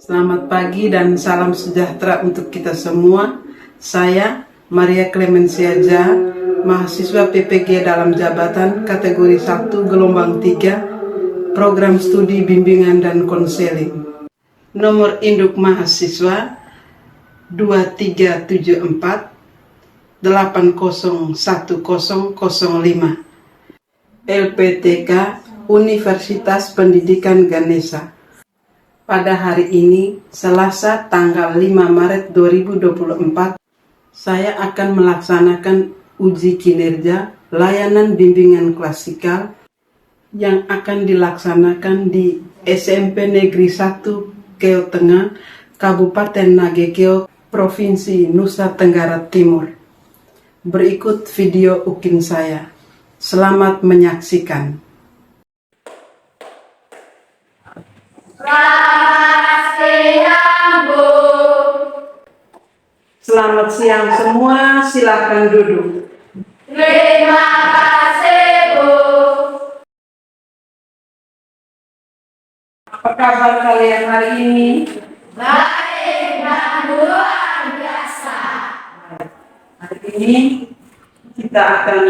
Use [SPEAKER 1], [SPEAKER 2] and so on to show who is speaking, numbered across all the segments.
[SPEAKER 1] Selamat pagi dan salam sejahtera untuk kita semua. Saya Maria Clemencia Ja, mahasiswa PPG dalam jabatan kategori 1 gelombang 3, program studi bimbingan dan konseling. Nomor induk mahasiswa 2374 801005, LPTK Universitas Pendidikan Ganesha. Pada hari ini, Selasa tanggal 5 Maret 2024, saya akan melaksanakan uji kinerja layanan bimbingan klasikal yang akan dilaksanakan di SMP Negeri 1 Keo Tengah, Kabupaten Nagekeo, Provinsi Nusa Tenggara Timur. Berikut video ukin saya. Selamat menyaksikan. Selamat siang semua, silakan duduk.
[SPEAKER 2] Terima kasih, Bu.
[SPEAKER 1] Apa kabar kalian hari ini?
[SPEAKER 2] Baik dan luar biasa.
[SPEAKER 1] Hari ini kita akan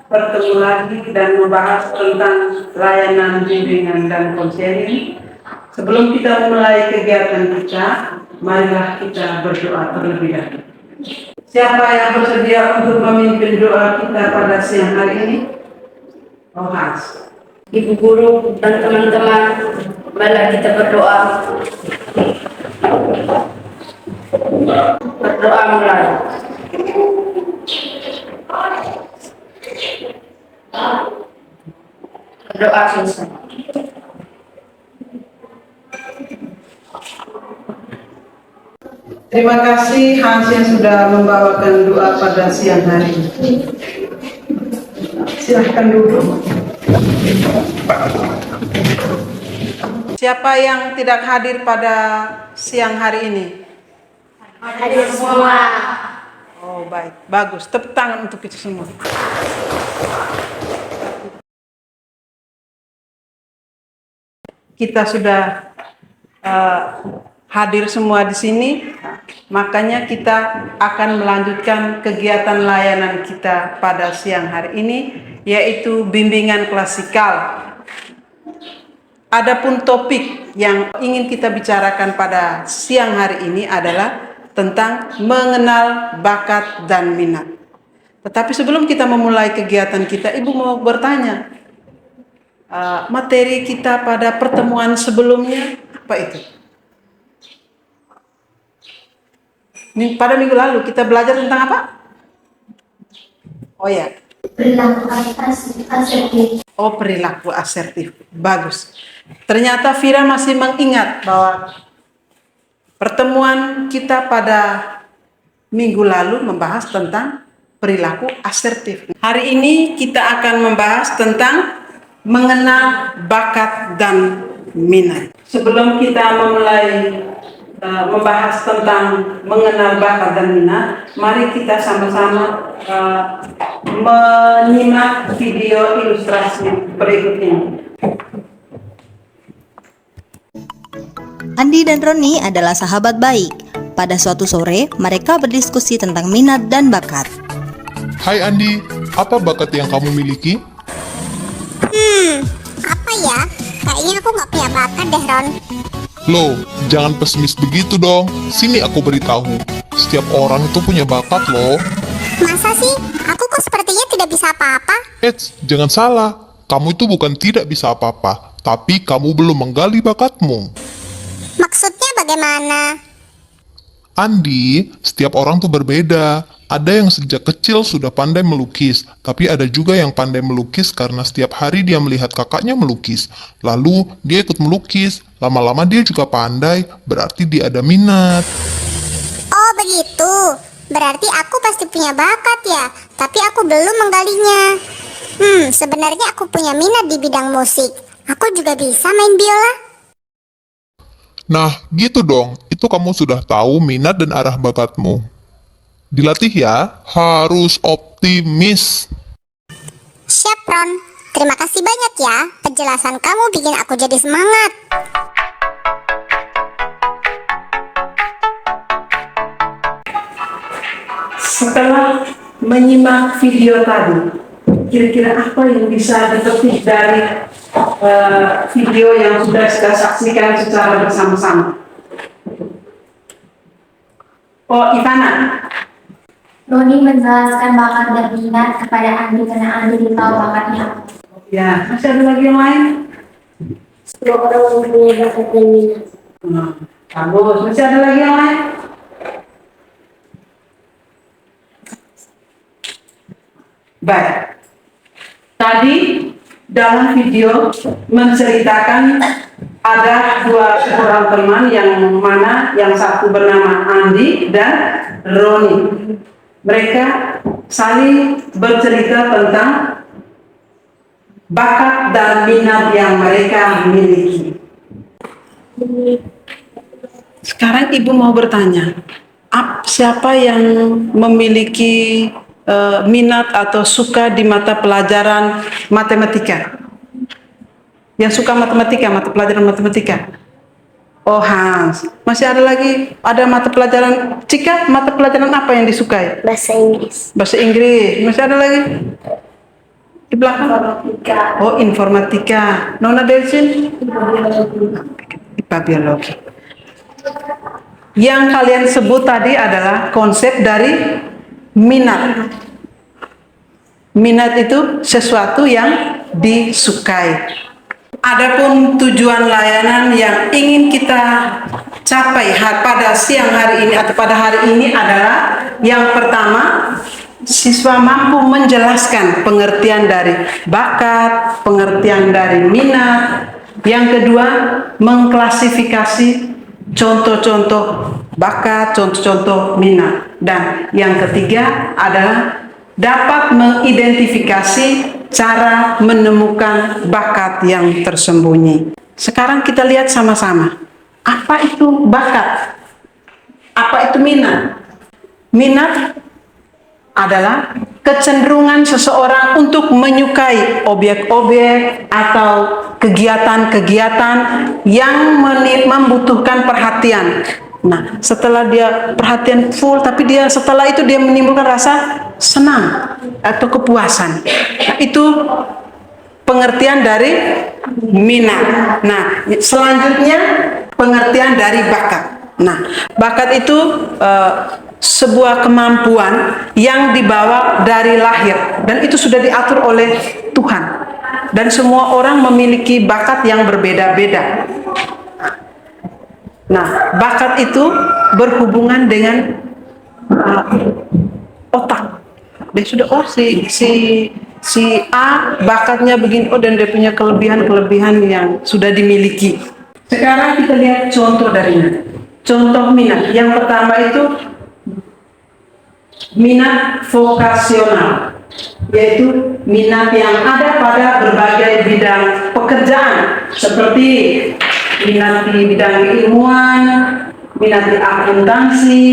[SPEAKER 1] bertemu lagi dan membahas tentang layanan bimbingan dan konseling. Sebelum kita mulai kegiatan kita, marilah kita berdoa terlebih dahulu. Siapa yang bersedia untuk memimpin doa kita pada siang hari ini? Rohas.
[SPEAKER 2] Ibu guru dan teman-teman, marilah kita berdoa. Berdoa mulai. Berdoa selesai.
[SPEAKER 1] Terima kasih Hans yang sudah membawakan doa pada siang hari ini. Silahkan duduk. Siapa yang tidak hadir pada siang hari ini?
[SPEAKER 2] Hadir semua.
[SPEAKER 1] Oh baik, bagus. Tepuk tangan untuk kita semua. Kita sudah hadir semua di sini, makanya kita akan melanjutkan kegiatan layanan kita pada siang hari ini, yaitu bimbingan klasikal. Adapun topik yang ingin kita bicarakan pada siang hari ini adalah tentang mengenal bakat dan minat. Tetapi sebelum kita memulai kegiatan kita, Ibu mau bertanya, materi kita pada pertemuan sebelumnya apa itu? Pada minggu lalu kita belajar tentang apa? Oh ya.
[SPEAKER 2] Perilaku asertif.
[SPEAKER 1] Oh, perilaku asertif. Bagus. Ternyata Vira masih mengingat bahwa pertemuan kita pada minggu lalu membahas tentang perilaku asertif. Hari ini kita akan membahas tentang mengenal bakat dan minat. Sebelum kita memulai membahas tentang mengenal bakat dan minat, mari kita sama-sama menyimak video ilustrasi berikut ini.
[SPEAKER 3] Andi dan Roni adalah sahabat baik. Pada suatu sore, mereka berdiskusi tentang minat dan bakat.
[SPEAKER 4] Hai Andi, apa bakat yang kamu miliki?
[SPEAKER 5] Apa ya? Kayaknya aku nggak punya bakat deh, Ron.
[SPEAKER 4] Loh, jangan pesimis begitu dong. Sini aku beritahu. Setiap orang itu punya bakat loh.
[SPEAKER 5] Masa sih? Aku kok sepertinya tidak bisa apa-apa.
[SPEAKER 4] Eits, jangan salah. Kamu itu bukan tidak bisa apa-apa, tapi kamu belum menggali bakatmu.
[SPEAKER 5] Maksudnya bagaimana?
[SPEAKER 4] Andi, setiap orang tuh berbeda. Ada yang sejak kecil sudah pandai melukis, tapi ada juga yang pandai melukis karena setiap hari dia melihat kakaknya melukis. Lalu dia ikut melukis, lama-lama dia juga pandai, berarti dia ada minat.
[SPEAKER 5] Oh begitu. Berarti aku pasti punya bakat ya, tapi aku belum menggalinya. Sebenarnya aku punya minat di bidang musik. Aku juga bisa main biola.
[SPEAKER 4] Nah, gitu dong. Itu kamu sudah tahu minat dan arah bakatmu. Dilatih ya, harus optimis.
[SPEAKER 5] Siap, Ron. Terima kasih banyak ya. Penjelasan kamu bikin aku jadi semangat.
[SPEAKER 1] Setelah menyimak video tadi, kira-kira apa yang bisa dipetik dari video yang sudah kita saksikan secara bersama-sama? Oh, Ivana.
[SPEAKER 6] Roni menjelaskan bakat dan minat kepada Andi karena Andi tahu bakatnya.
[SPEAKER 1] Ya, masih ada lagi yang lain?
[SPEAKER 6] Semua orang mempunyai bakat dan minat.
[SPEAKER 1] Bagus, masih ada lagi yang lain? Baik. Tadi dalam video menceritakan ada dua orang teman yang mana yang satu bernama Andi dan Roni. Mereka saling bercerita tentang bakat dan minat yang mereka miliki. Sekarang ibu mau bertanya, siapa yang memiliki minat atau suka di mata pelajaran matematika? Yang suka matematika, mata pelajaran matematika? Oh, Hans. Masih ada lagi? Ada mata pelajaran Cika? Mata pelajaran apa yang disukai?
[SPEAKER 6] Bahasa Inggris.
[SPEAKER 1] Bahasa Inggris. Masih ada lagi? Di belakang?
[SPEAKER 6] Informatika.
[SPEAKER 1] Oh, informatika. Nona Delsin? IPA biologi. Yang kalian sebut tadi adalah konsep dari minat. Minat itu sesuatu yang disukai. Adapun tujuan layanan yang ingin kita capai pada siang hari ini atau pada hari ini adalah yang pertama, siswa mampu menjelaskan pengertian dari bakat, pengertian dari minat. Yang kedua, mengklasifikasi contoh-contoh bakat, contoh-contoh minat. Dan yang ketiga adalah dapat mengidentifikasi cara menemukan bakat yang tersembunyi. Sekarang kita lihat sama-sama. Apa itu bakat? Apa itu minat? Minat adalah kecenderungan seseorang untuk menyukai objek-objek atau kegiatan-kegiatan yang membutuhkan perhatian. Nah, setelah dia perhatian full, tapi setelah itu dia menimbulkan rasa senang atau kepuasan. Nah, itu pengertian dari minat. Nah, selanjutnya pengertian dari bakat. Nah, bakat itu sebuah kemampuan yang dibawa dari lahir dan itu sudah diatur oleh Tuhan. Dan semua orang memiliki bakat yang berbeda-beda. Nah, bakat itu berhubungan dengan otak. Dia sudah si A bakatnya begini, dan dia punya kelebihan-kelebihan yang sudah dimiliki. Sekarang kita lihat contoh darinya. Contoh minat. Yang pertama itu minat vokasional, yaitu minat yang ada pada berbagai bidang pekerjaan, seperti minat di bidang keilmuan, minat di akuntansi,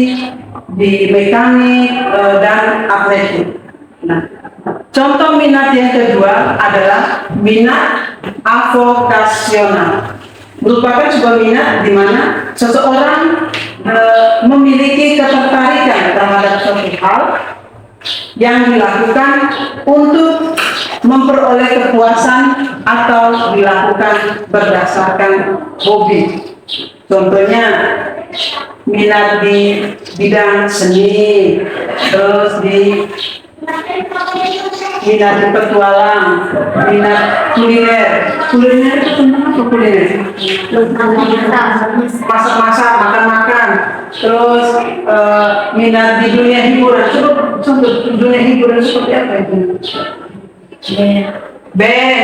[SPEAKER 1] di mekanik, dan atletik. Nah, contoh minat yang kedua adalah minat avokasional. Merupakan sebuah minat di mana seseorang memiliki ketertarikan terhadap suatu hal yang dilakukan untuk memperoleh kepuasan atau dilakukan berdasarkan hobi. Contohnya minat di bidang seni, terus minat di petualang, minat kuliner. Kuliner itu tentang apa kuliner? Masak-masak, makan-makan. Terus minat di dunia hiburan. Contoh dunia hiburan seperti apa itu?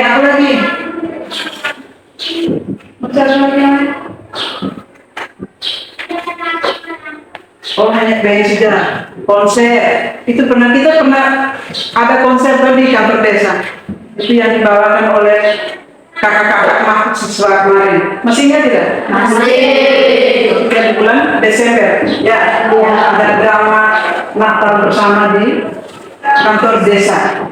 [SPEAKER 1] Apa lagi? Masih ada lagi yang lain? Oh, hanya band saja. Konser. Kita pernah ada konser di kantor desa. Itu yang dibawakan oleh kakak-kakak mahasiswa kemarin. Masih ingat tidak? Masih. Di bulan Desember. Ya, ada drama Natal bersama di kantor desa.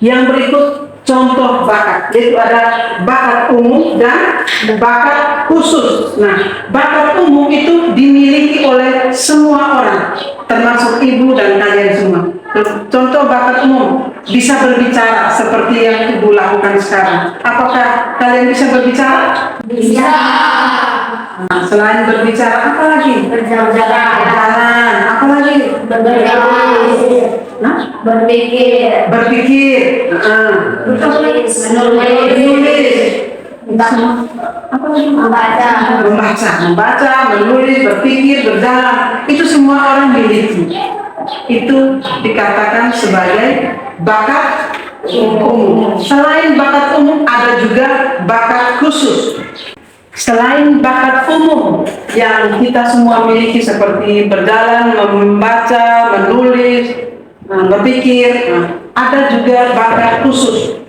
[SPEAKER 1] Yang berikut contoh bakat, yaitu ada bakat umum dan bakat khusus. Nah, bakat umum itu dimiliki oleh semua orang, termasuk ibu dan kalian semua. Contoh bakat umum, bisa berbicara seperti yang Ibu lakukan sekarang. Apakah kalian bisa berbicara?
[SPEAKER 2] Bisa.
[SPEAKER 1] Nah, selain berbicara, apa lagi? Berjalan, apa lagi? Nah,
[SPEAKER 2] Berpikir.
[SPEAKER 1] berpikir,
[SPEAKER 2] Menulis.
[SPEAKER 1] menulis, apa lagi? Membaca, menulis, berpikir, berjalan. Itu semua orang miliki. Itu dikatakan sebagai bakat umum. Selain bakat umum, ada juga bakat khusus. Selain bakat umum yang kita semua miliki seperti berjalan, membaca, menulis, berpikir, ada juga bakat khusus.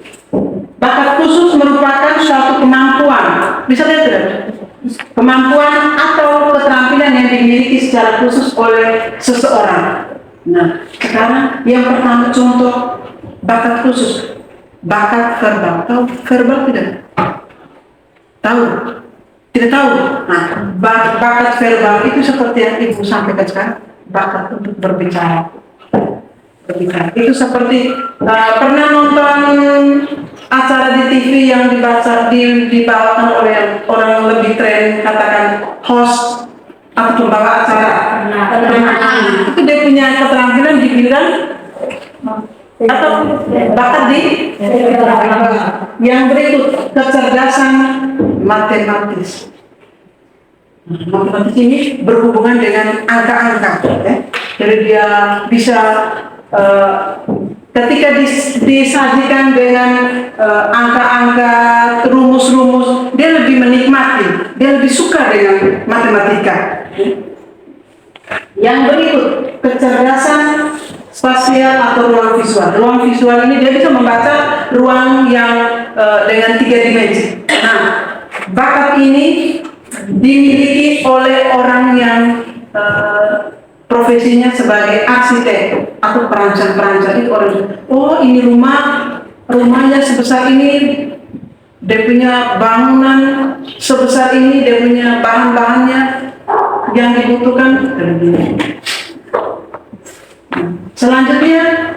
[SPEAKER 1] Bakat khusus merupakan suatu kemampuan, bisa lihat tidak? Kemampuan atau keterampilan yang dimiliki secara khusus oleh seseorang. Nah, sekarang yang pertama contoh bakat khusus, bakat verbal. Tahu verbal tidak? Tahu? Tidak tahu? Nah, bakat verbal itu seperti yang Ibu sampaikan sekarang, bakat untuk berbicara. Itu seperti pernah nonton acara di TV yang dibawakan oleh orang lebih tren, katakan host atau pembawa acara. Itu dia punya keterampilan di bidang atau bakat di yang berikut, kecerdasan matematis. Matematis ini berhubungan dengan angka-angka, ya. Jadi dia bisa ketika disajikan dengan angka-angka, rumus-rumus, dia lebih menikmati, dia lebih suka dengan matematika. Yang berikut, kecerdasan spasial atau ruang visual. Ruang visual ini dia bisa membaca ruang yang dengan 3 dimensi. Nah, bakat ini dimiliki oleh orang yang profesinya sebagai arsitek atau perancang itu orang, oh ini rumahnya sebesar ini, dia punya bangunan sebesar ini, dia punya bahan-bahannya yang dibutuhkan begini. Selanjutnya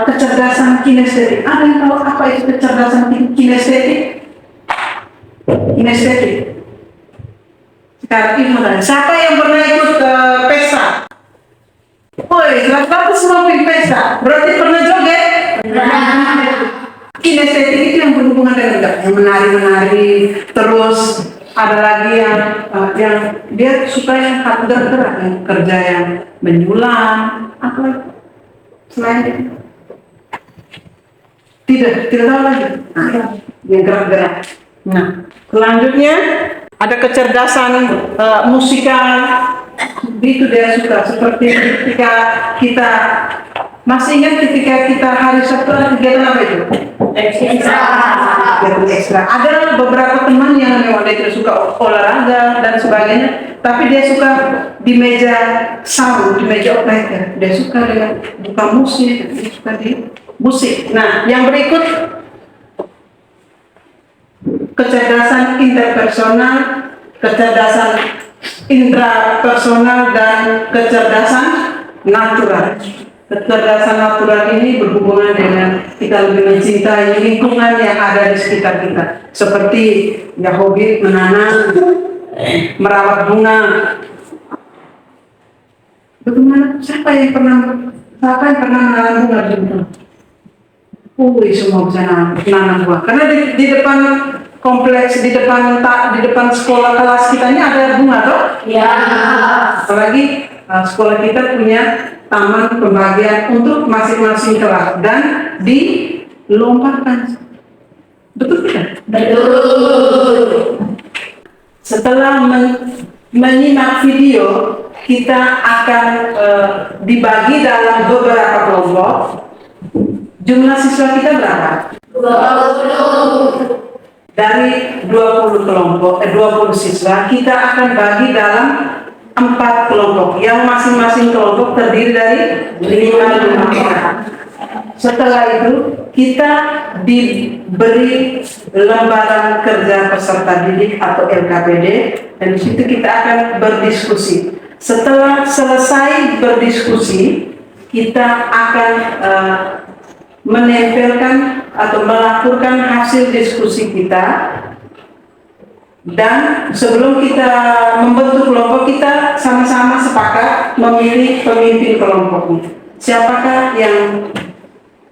[SPEAKER 1] kecerdasan kinestetik. Ada yang tahu apa itu kecerdasan kinestetik? Kinestetik. Sekarang ini siapa yang pernah ikut pesta? Woi, rata-rata semua pergi pesta. Berarti pernah joget? Kinestetik itu yang berhubungan dengan yang menari-menari. Terus ada lagi yang dia suka yang gerak-gerak, yang kerja yang menyulam. Apa selain itu? Tidak tahu lagi. Nah, yang gerak-gerak. Nah, selanjutnya ada kecerdasan musikal. Itu dia suka, seperti ketika kita masih ingat ketika kita hari Sabtu ada kegiatan apa itu? Ekstra. Ada beberapa teman yang memang dia tidak suka olahraga dan sebagainya, tapi dia suka di meja sound, di meja operator. Dia suka dengan buka musik, dia suka di musik. Nah, yang berikut kecerdasan interpersonal, kecerdasan intrapersonal, dan kecerdasan natural. Kecerdasan natural ini berhubungan dengan kita lebih mencintai lingkungan yang ada di sekitar kita, seperti ya hobi menanam, merawat bunga. Bagaimana? Siapa yang pernah menanam bunga di rumah? Semua bisa menanam bunga. Karena di depan kompleks, di depan sekolah kelas kita ini ada bunga toh?
[SPEAKER 2] Ya.
[SPEAKER 1] Apalagi sekolah kita punya taman pembagian untuk masing-masing kelas dan dilombakan. Betul tidak?
[SPEAKER 2] Betul.
[SPEAKER 1] Setelah menyimak video, kita akan dibagi dalam beberapa kelompok. Jumlah siswa kita berapa?
[SPEAKER 2] 20.
[SPEAKER 1] Dari 20 kelompok, 20 siswa, kita akan bagi dalam 4 kelompok, yang masing-masing kelompok terdiri dari 5 orang. Setelah itu kita diberi lembaran kerja peserta didik atau LKPD, dan di situ kita akan berdiskusi. Setelah selesai berdiskusi, kita akan menempelkan atau melaporkan hasil diskusi kita, dan sebelum kita membentuk kelompok kita sama-sama sepakat memilih pemimpin kelompoknya. Siapakah yang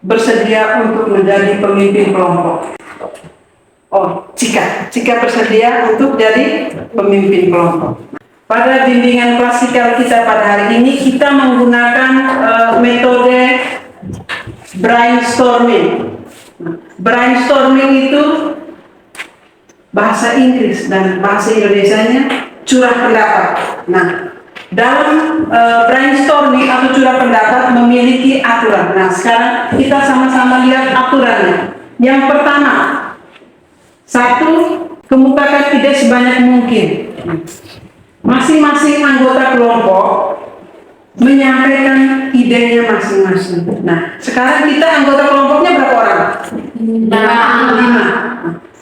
[SPEAKER 1] bersedia untuk menjadi pemimpin kelompok? Oh, Cika bersedia untuk jadi pemimpin kelompok. Pada bimbingan klasikal kita pada hari ini kita menggunakan metode brainstorming. Brainstorming itu bahasa Inggris dan bahasa Indonesianya curah pendapat. Nah, dalam brainstorming atau curah pendapat memiliki aturan. Nah, sekarang kita sama-sama lihat aturannya. Yang pertama, 1, kemukakan ide sebanyak mungkin. Masing-masing anggota kelompok menyampaikan idenya masing-masing. Nah, sekarang kita anggota kelompoknya berapa orang?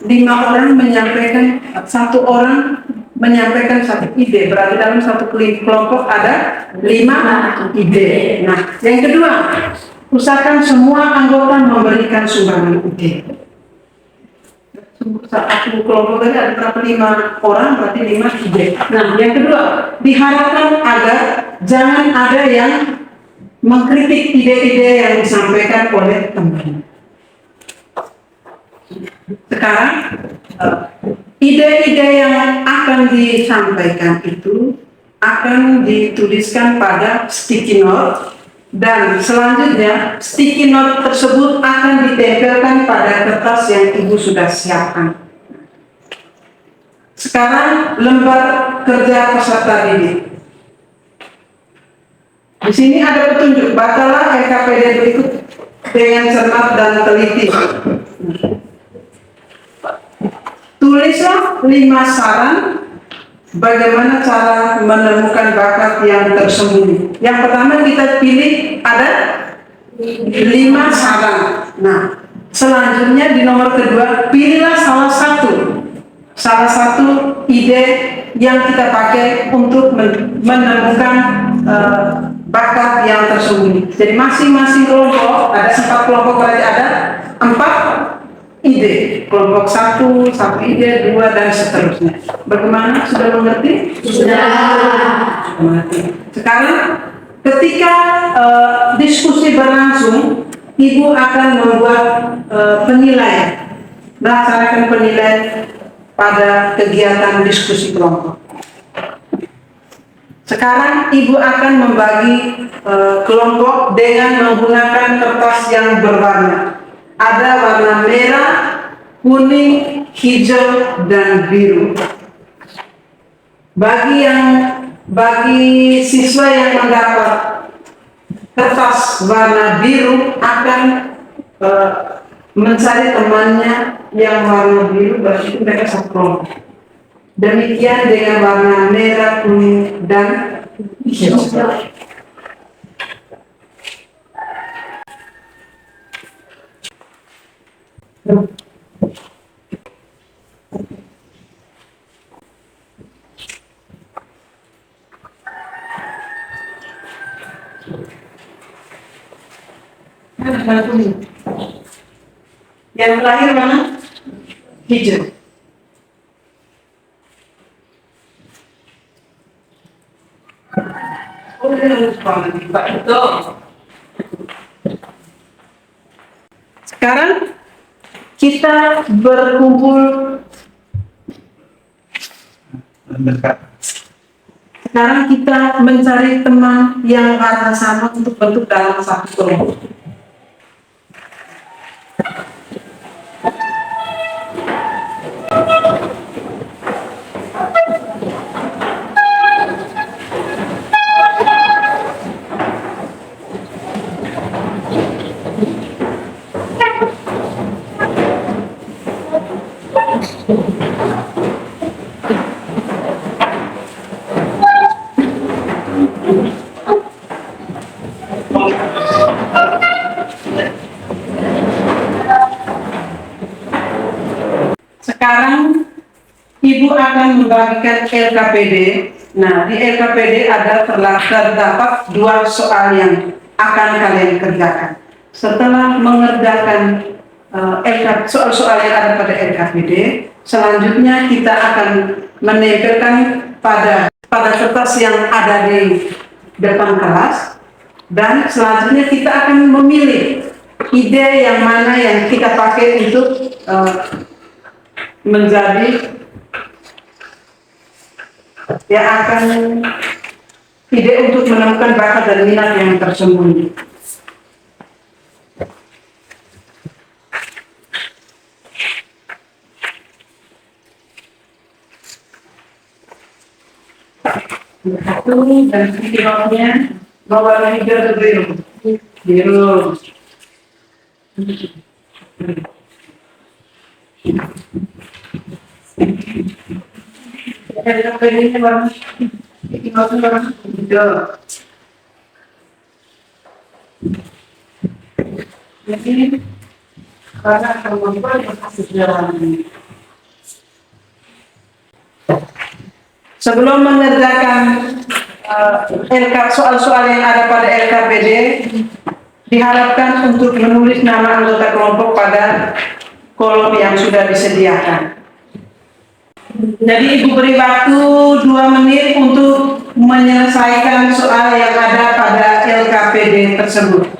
[SPEAKER 1] 5 orang menyampaikan, 1 orang menyampaikan 1 ide. Berarti dalam 1 kelompok ada 5 ide. Nah, yang kedua, usahakan semua anggota memberikan sumbangan ide. Satu kelompok tadi ada berapa? 5 orang, berarti 5 ide. Nah, yang kedua, diharapkan agar jangan ada yang mengkritik ide-ide yang disampaikan oleh teman. Sekarang, ide-ide yang akan disampaikan itu akan dituliskan pada sticky note, dan selanjutnya sticky note tersebut akan ditempelkan pada kertas yang Ibu sudah siapkan. Sekarang lembar kerja peserta didik. Di sini ada petunjuk, bacalah LKPD berikut dengan cermat dan teliti. Tulislah 5 saran bagaimana cara menemukan bakat yang tersembunyi. Yang pertama kita pilih ada 5 saran. Nah, selanjutnya di nomor kedua, pilihlah salah satu ide yang kita pakai untuk menemukan bakat yang tersembunyi. Jadi masing-masing kelompok, ada 4 kelompok, berarti ada 4 ide. Kelompok 1 ide, 2, dan seterusnya. Bagaimana? Sudah mengerti?
[SPEAKER 2] Sudah.
[SPEAKER 1] Mengerti. Sekarang ketika diskusi berlangsung, Ibu akan membuat penilaian, melaksanakan penilaian pada kegiatan diskusi kelompok. Sekarang Ibu akan membagi kelompok dengan menggunakan kertas yang berwarna. Ada warna merah, kuning, hijau, dan biru. Bagi siswa yang mendapat kertas warna biru akan mencari temannya yang warna biru, berarti mereka satu kelompok. Demikian dengan warna merah, kuning, dan hijau. Yang terakhir mana? Hijau. Sekarang kita berkumpul. Sekarang kita mencari teman yang rasa sama untuk bentuk dalam satu kelompok. Sekarang Ibu akan membagikan LKPD. Nah, di LKPD terdapat 2 soal yang akan kalian kerjakan. Setelah mengerjakan soal-soal yang ada pada LKPD, selanjutnya kita akan menempelkan pada kertas yang ada di depan kelas, dan selanjutnya kita akan memilih ide yang mana yang kita pakai untuk menjadi yang akan ide untuk menemukan bakat dan minat yang tersembunyi. Satu dan titiknya warna hijau atau biru? Biru. Ini warna hijau. Jadi karena akan membuat sejarah ini. Sebelum mengerjakan soal-soal yang ada pada LKPD, diharapkan untuk menulis nama anggota kelompok pada kolom yang sudah disediakan. Jadi Ibu beri waktu 2 menit untuk menyelesaikan soal yang ada pada LKPD tersebut.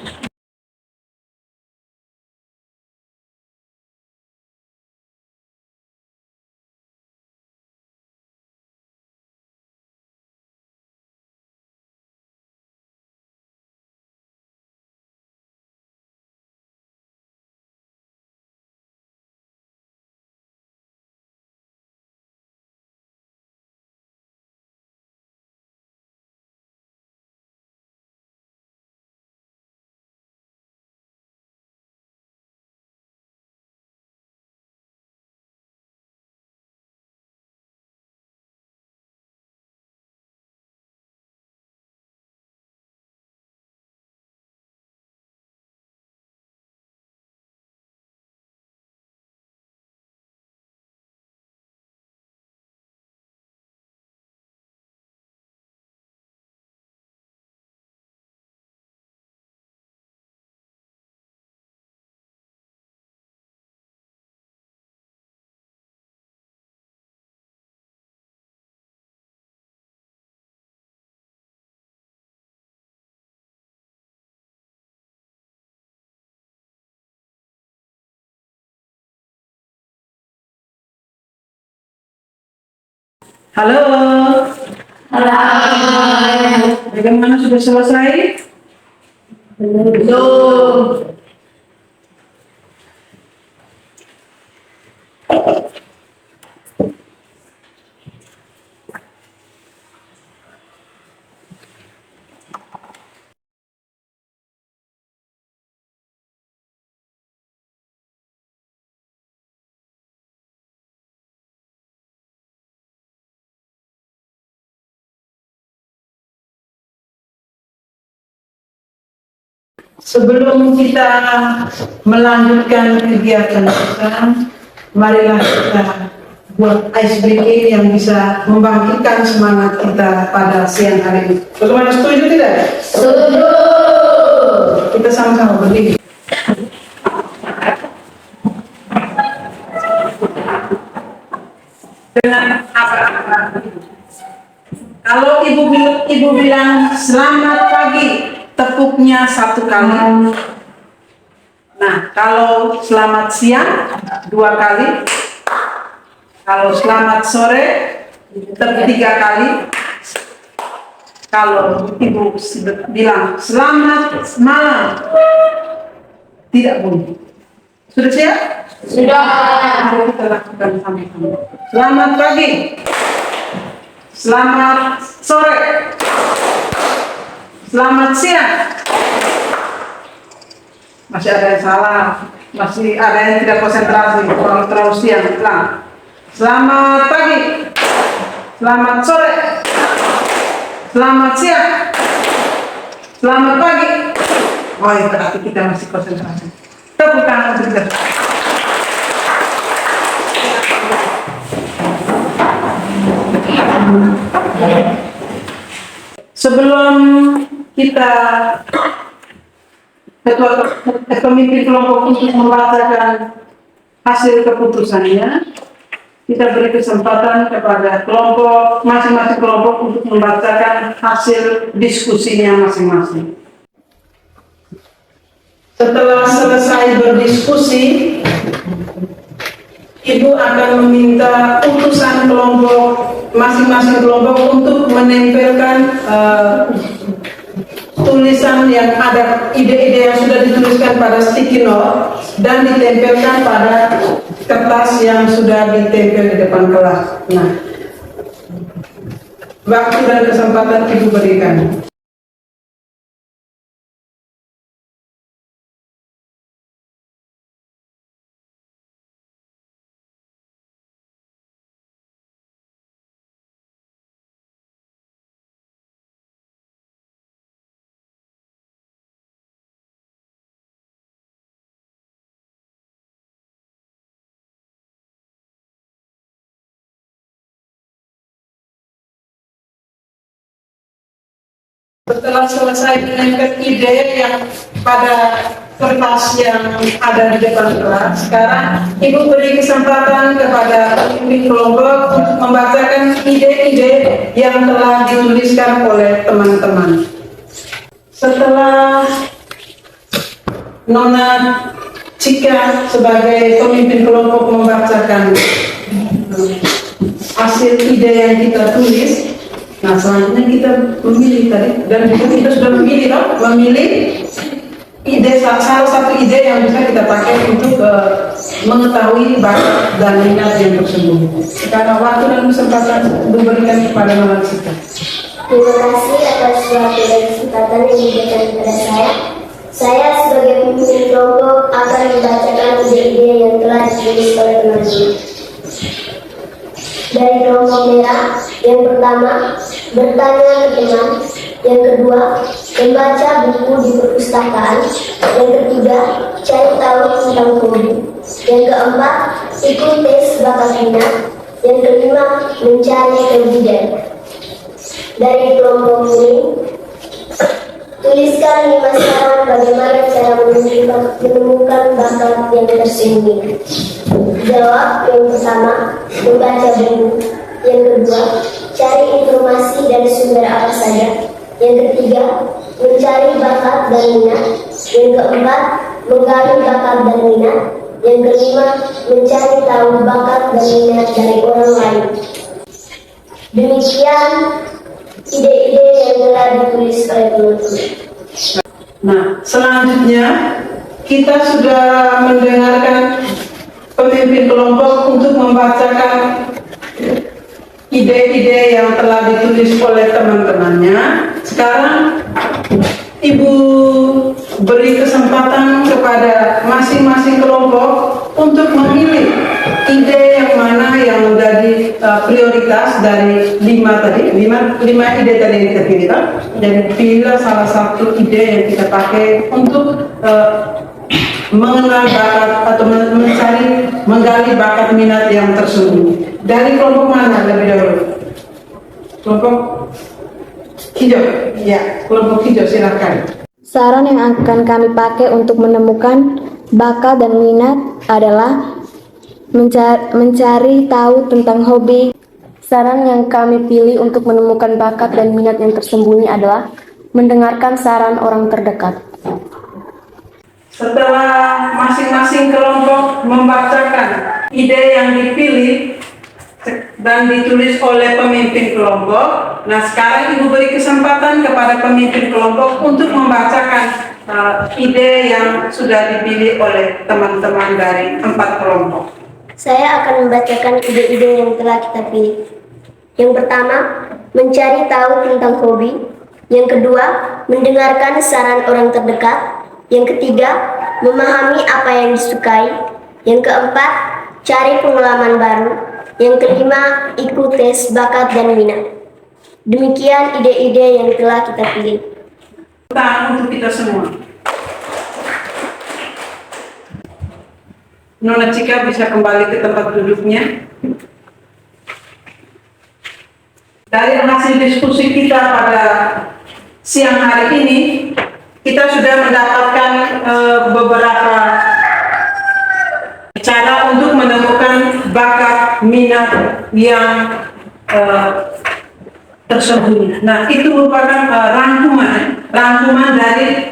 [SPEAKER 1] Halo.
[SPEAKER 2] Halo.
[SPEAKER 1] Bagaimana, sudah selesai?
[SPEAKER 2] Belum.
[SPEAKER 1] Sebelum kita melanjutkan kegiatan kita, marilah kita buat ice breaking yang bisa membangkitkan semangat kita pada siang hari ini. Bagaimana, setuju tidak?
[SPEAKER 2] Setuju.
[SPEAKER 1] Kita sama-sama berdiri. Dengan apa? Kalau ibu bilang selamat pagi, tepuknya 1 kali. Nah, kalau selamat siang 2 kali. Kalau selamat sore tepuk 3 kali. Kalau ibu bilang selamat malam, tidak boleh. Sudah siap?
[SPEAKER 2] Sudah.
[SPEAKER 1] Mari kita lakukan sama-sama. Selamat pagi. Selamat sore. Selamat siang. Masih ada yang salah, masih ada yang tidak konsentrasi, kalau terlalu siang bilang. Selamat pagi. Selamat sore. Selamat siang. Selamat pagi. Oh, itu berarti kita masih konsentrasi. Tepuk tangan untuk kita. Sebelum kita pemimpin kelompok untuk membacakan hasil keputusannya. Kita beri kesempatan kepada masing-masing kelompok untuk membacakan hasil diskusinya masing-masing. Setelah selesai berdiskusi, Ibu akan meminta utusan masing-masing kelompok untuk menempelkan tulisan yang ada, ide-ide yang sudah dituliskan pada sticky note dan ditempelkan pada kertas yang sudah ditempel di depan kelas. Nah, waktu dan kesempatan Ibu berikan. Setelah selesai menempel ide yang pada kertas yang ada di depan kelas, sekarang Ibu beri kesempatan kepada pemimpin kelompok untuk membacakan ide-ide yang telah dituliskan oleh teman-teman. Setelah Nona Cika sebagai pemimpin kelompok membacakan hasil ide yang kita tulis, nah selanjutnya kita memilih tadi, dan kita sudah memilih ide, salah satu ide yang bisa kita pakai untuk mengetahui bakat dan minat yang tersembunyi. Sekarang waktu dan kesempatan diberikan kepada Nona Cika.
[SPEAKER 6] Terima kasih atas waktu dan kesempatan yang diberikan kepada saya. Saya sebagai pemimpin kelompok akan membacakan ide-ide yang telah ditulis oleh teman-teman. Dari kelompok merah, yang pertama, bertanya ke teman. Yang kedua, membaca buku di perpustakaan. Yang ketiga, cari tahu tentang hobi. Yang keempat, ikut tes bakat minat. Yang kelima, mencari kejujuran. Dari kelompok kuning, tuliskan 5 saran bagaimana cara menemukan bakat yang tersembunyi. Jawab. Yang pertama, membaca buku. Yang kedua, cari informasi dari sumber apa saja. Yang ketiga, mencari bakat dan minat. Yang keempat, menggali bakat dan minat. Yang kelima, mencari tahu bakat dan minat dari orang lain. Demikian ide-ide yang telah ditulis oleh teman-teman.
[SPEAKER 1] Nah, selanjutnya kita sudah mendengarkan pemimpin kelompok untuk membacakan ide-ide yang telah ditulis oleh teman-temannya. Sekarang Ibu beri kesempatan kepada masing-masing kelompok untuk memilih ide yang mana yang menjadi prioritas dari 5 ide tadi yang kita pilih. Jadi pilihlah salah satu ide yang kita pakai untuk mengenal bakat atau menggali bakat minat yang tersembunyi. Dari kelompok mana lebih dahulu? Kelompok hijau. Ya, kelompok hijau, silakan.
[SPEAKER 2] Saran yang akan kami pakai untuk menemukan bakat dan minat adalah mencari tahu tentang hobi. Saran yang kami pilih untuk menemukan bakat dan minat yang tersembunyi adalah mendengarkan saran orang terdekat.
[SPEAKER 1] Setelah masing-masing kelompok membacakan ide yang dipilih dan ditulis oleh pemimpin kelompok, nah sekarang Ibu beri kesempatan kepada pemimpin kelompok untuk membacakan ide yang sudah dipilih oleh teman-teman dari 4 kelompok.
[SPEAKER 6] Saya akan membacakan ide-ide yang telah kita pilih. Yang pertama, mencari tahu tentang hobi. Yang kedua, mendengarkan saran orang terdekat. Yang ketiga, memahami apa yang disukai. Yang keempat, cari pengalaman baru. Yang kelima, ikut tes bakat dan minat. Demikian ide-ide yang telah kita pilih.
[SPEAKER 1] Tangan untuk kita semua. Nona Cika bisa kembali ke tempat duduknya. Dari hasil diskusi kita pada siang hari ini, kita sudah mendapatkan beberapa cara untuk menemukan bakat minat yang tersembunyi. Nah, itu merupakan rangkuman dari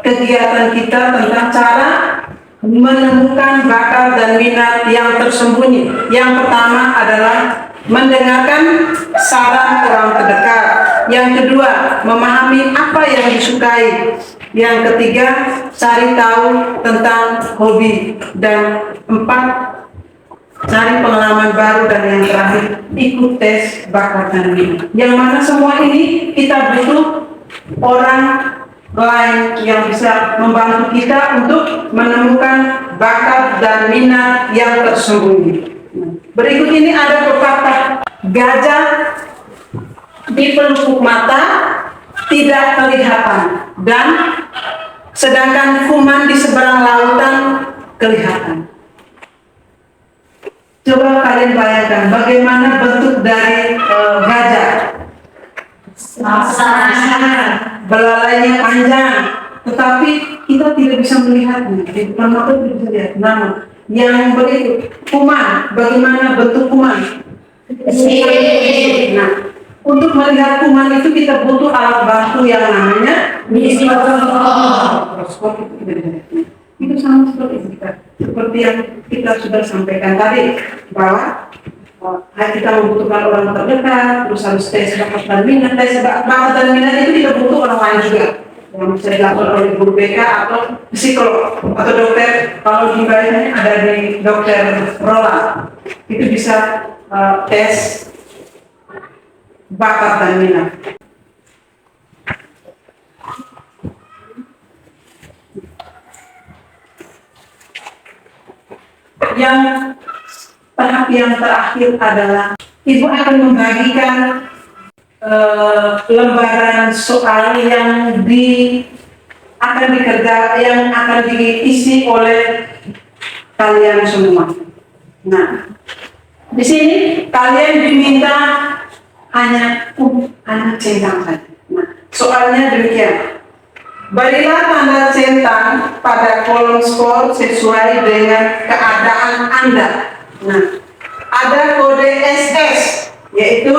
[SPEAKER 1] kegiatan kita tentang cara menemukan bakat dan minat yang tersembunyi. Yang pertama adalah mendengarkan saran orang terdekat. Yang kedua, memahami apa yang disukai. Yang ketiga, cari tahu tentang hobi. Dan empat, cari pengalaman baru. Dan yang terakhir, ikut tes bakat dan minat. Yang mana semua ini kita butuh orang lain yang bisa membantu kita untuk menemukan bakat dan minat yang tersembunyi. Berikut ini ada pepatah, gajah di pelupuk mata tidak kelihatan, dan sedangkan kuman di seberang lautan kelihatan. Coba kalian bayangkan bagaimana bentuk dari gajah. Belalainya panjang, tetapi kita tidak bisa melihatnya. Di depan mata tidak bisa lihat. Namun yang berikut, kuman, bagaimana bentuk kuman? Nah, untuk melihat kuman itu kita butuh alat bantu yang namanya mikroskop. Itu sama seperti yang kita sudah sampaikan tadi, bahwa kita membutuhkan orang terdekat, terus harus tes bakat dan minat. Tes bakat dan minat itu kita butuh orang lain juga, yang bisa dilakukan oleh guru BK atau psikolog atau dokter. Kalau di bayinya ada di dokter Rola, itu bisa tes bakat dan minat. Yang tahap yang terakhir adalah Ibu akan membagikan lembaran soal yang akan diisi oleh kalian semua. Nah, di sini kalian diminta hanya centang saja. Nah, soalnya demikian. Berilah tanda centang pada kolom skor sesuai dengan keadaan Anda. Nah, ada kode SS, yaitu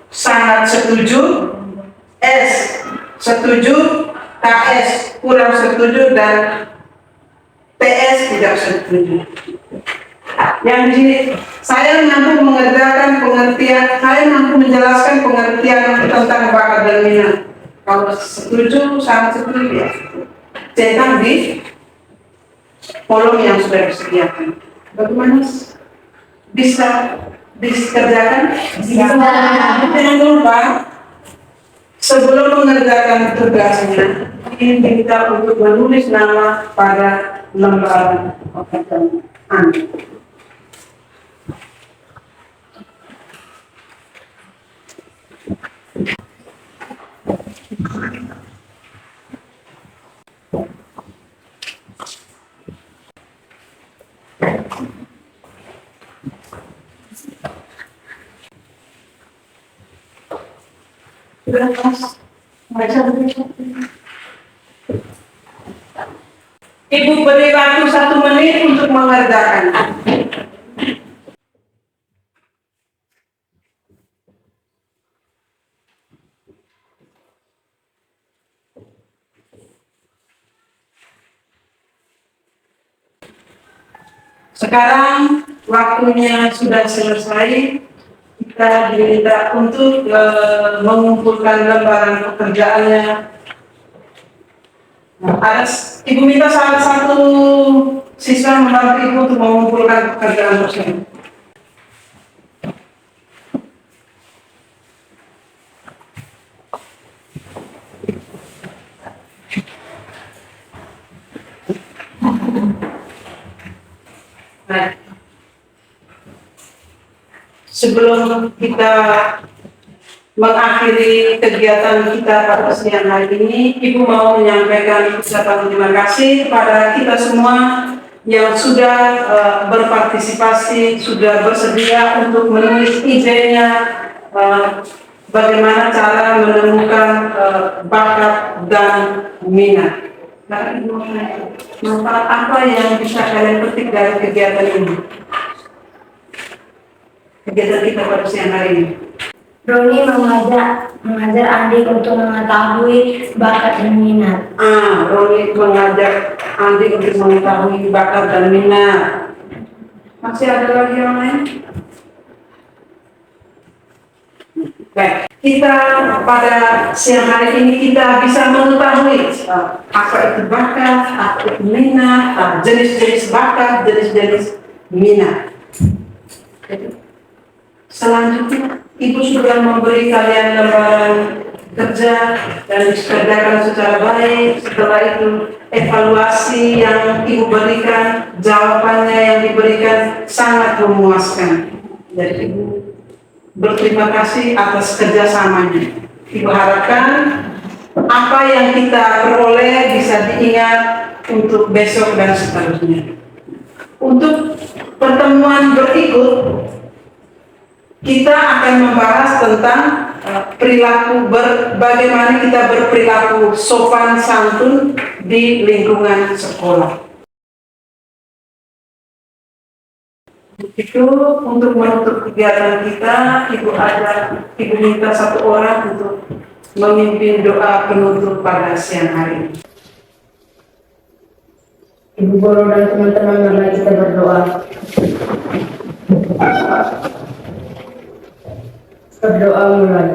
[SPEAKER 1] sangat setuju, S setuju, KS kurang setuju, dan TS tidak setuju. Yang di sini saya mampu mengerjakan pengertian, saya mampu menjelaskan pengertian tentang bakat dan minat. Kalau setuju, sangat setuju, ya centang di kolom yang sudah disediakan. Bagaimana bisa dikerjakan? Bisa. Jangan lupa sebelum mengerjakan tugasnya, diminta untuk menulis nama pada lembaran pekerjaan Anda. Ibu beri waktu 1 menit untuk mengerjakan. Sekarang waktunya sudah selesai. Kita diminta untuk mengumpulkan lembaran pekerjaannya. Ibu minta salah satu siswa membantu Ibu untuk mengumpulkan pekerjaan tersebut. Nah, sebelum kita mengakhiri kegiatan kita pada siang hari ini, Ibu mau menyampaikan ucapan terima kasih kepada kita semua yang sudah berpartisipasi, sudah bersedia untuk menulis idenya, bagaimana cara menemukan bakat dan minat. Nah, Ibu mau tanya, manfaat apa yang bisa kalian petik dari kegiatan ini? Kegiatan kita pada siang hari ini.
[SPEAKER 6] Roni mengajar adik untuk mengetahui bakat dan minat.
[SPEAKER 1] Roni mengajak Andi untuk mengetahui bakat dan minat. Masih ada lagi yang lain? Baik, kita pada siang hari ini kita bisa mengetahui apa itu bakat, apa itu minat, jenis-jenis bakat, jenis-jenis minat. Jadi, selanjutnya, Ibu sudah memberi kalian lembaran kerja dan dikerjakan secara baik. Setelah itu, evaluasi yang Ibu berikan, jawabannya yang diberikan sangat memuaskan. Jadi Ibu berterima kasih atas kerjasamanya. Ibu harapkan apa yang kita peroleh bisa diingat untuk besok dan seterusnya. Untuk pertemuan berikut, kita akan membahas tentang perilaku bagaimana kita berperilaku sopan santun di lingkungan sekolah. Itu untuk menutup kegiatan kita, Ibu minta satu orang untuk memimpin doa penutup pada siang hari ini.
[SPEAKER 2] Ibu guru dan teman-teman, mari kita berdoa. Berdoa mulai.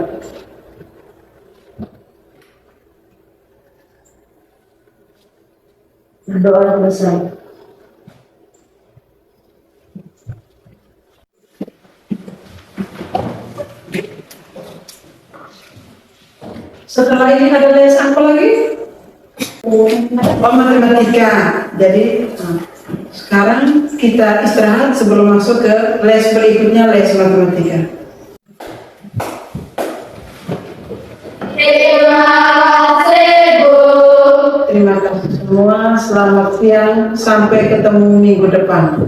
[SPEAKER 2] Berdoa selesai.
[SPEAKER 1] Setelah ini ada les apa lagi? Matematika. Jadi sekarang kita istirahat sebelum masuk ke les berikutnya, les matematika. Terima kasih semua. Selamat siang. Sampai ketemu minggu depan.